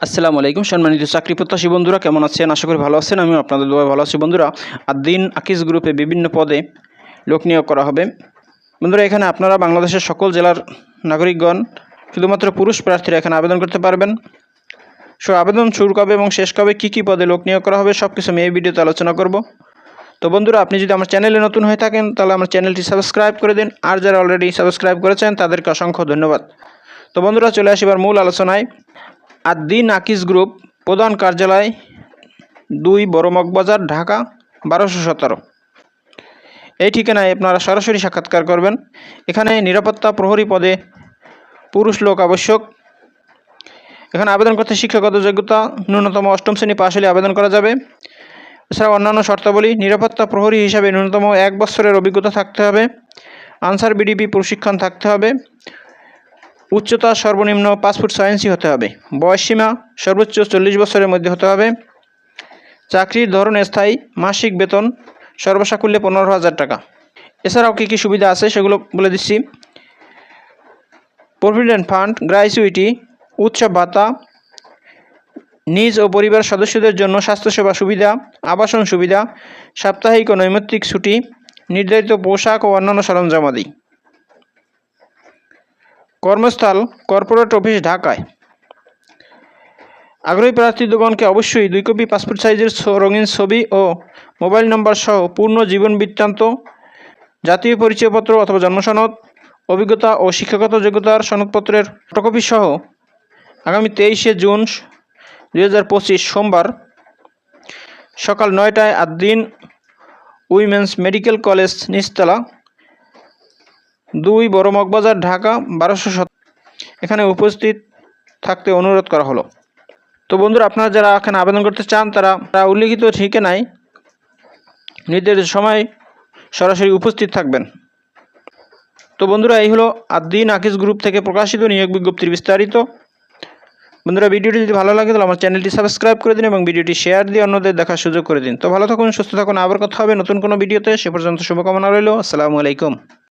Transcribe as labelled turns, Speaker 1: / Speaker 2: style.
Speaker 1: আসসালামু আলাইকুম সম্মানিত চাকরি প্রত্যাশী বন্ধুরা, কেমন আছেন? আশা করি ভালো আছেন। আমি আপনাদের দোয়ায় ভালো আছি বন্ধুরা। আদ্দিন আকিজ গ্রুপে বিভিন্ন পদে লোক নিয়োগ করা হবে বন্ধুরা। এখানে আপনারা বাংলাদেশের সকল জেলার নাগরিকগণ, শুধুমাত্র পুরুষ প্রার্থীরা এখানে আবেদন করতে পারবেন। আবেদন শুরু কবে এবং শেষ কবে, কী কী পদে লোক নিয়োগ করা হবে, সব কিছু আমি এই ভিডিওতে আলোচনা করব। তো বন্ধুরা, আপনি যদি আমার চ্যানেলে নতুন হয়ে থাকেন তাহলে আমার চ্যানেলটি সাবস্ক্রাইব করে দিন, আর যারা অলরেডি সাবস্ক্রাইব করেছেন তাদেরকে অসংখ্য ধন্যবাদ। তো বন্ধুরা, চলে আসি এবার মূল আলোচনায়। আদ্দিন আকিজ গ্রুপ প্রধান কার্যালয় 2 বড় মগবাজার, ঢাকা 1217। এই ঠিকানায় আপনারা সরাসরি সাক্ষাৎকার করবেন। এখানে নিরাপত্তা প্রহরী পদে পুরুষ লোক আবশ্যক। এখানে আবেদন করতে শিক্ষাগত যোগ্যতা ন্যূনতম 8ম শ্রেণী পাশ হলে আবেদন করা যাবে। এছাড়া অন্যান্য শর্তাবলী: নিরাপত্তা প্রহরী হিসাবে ন্যূনতম 1 বছরের অভিজ্ঞতা থাকতে হবে, আনসার বিডিপি প্রশিক্ষণ থাকতে হবে, উচ্চতা সর্বনিম্ন 5 ফুট 6 ইঞ্চি হতে হবে, বয়সসীমা সর্বোচ্চ 40 বছরের মধ্যে হতে হবে, চাকরির ধরন স্থায়ী, মাসিক বেতন সর্বসাকুল্যে 15,000 টাকা। এছাড়াও কী কী সুবিধা আছে সেগুলো বলে দিচ্ছি। প্রভিডেন্ট ফান্ড, গ্র্যাচুইটি, উৎসব ভাতা, নিজ ও পরিবার সদস্যদের জন্য স্বাস্থ্যসেবা সুবিধা, আবাসন সুবিধা, সাপ্তাহিক ও নৈমিত্তিক ছুটি, নির্ধারিত পোশাক ও অন্যান্য সরঞ্জামাদি। কর্মস্থল কর্পোরেট অফিস, ঢাকায়। আগ্রহী প্রার্থীগণকে অবশ্যই 2 কপি পাসপোর্ট সাইজের রঙিন ছবি ও মোবাইল নম্বর সহ পূর্ণ জীবন বৃত্তান্ত, জাতীয় পরিচয়পত্র অথবা জন্মসনদ, অভিজ্ঞতা ও শিক্ষাগত যোগ্যতার সনদপত্রের ফটোকপি সহ আগামী 23শে জুন 2025 সোমবার সকাল 9টায় আদ্দিন উইমেন্স মেডিকেল কলেজ, নিচতলা, 2 বড় মগবাজার, ঢাকা 1217 এখানে উপস্থিত থাকতে অনুরোধ করা হলো। তো বন্ধুরা, আপনারা যারা এখানে আবেদন করতে চান তারা উল্লিখিত ঠিকানায় নির্ধারিত সময় সরাসরি উপস্থিত থাকবেন। তো বন্ধুরা, এই হলো আদ্দিন আকিজ গ্রুপ থেকে প্রকাশিত নিয়োগ বিজ্ঞপ্তির বিস্তারিত। বন্ধুরা, ভিডিওটি যদি ভালো লাগে তাহলে আমার চ্যানেলটি সাবস্ক্রাইব করে দিন এবং ভিডিওটি শেয়ার দিয়ে অন্যদের দেখার সুযোগ করে দিন। তো ভালো থাকুন, সুস্থ থাকুন, আবার কথা হবে নতুন কোনো ভিডিওতে। সে পর্যন্ত শুভকামনা রইল। আসসালামু আলাইকুম।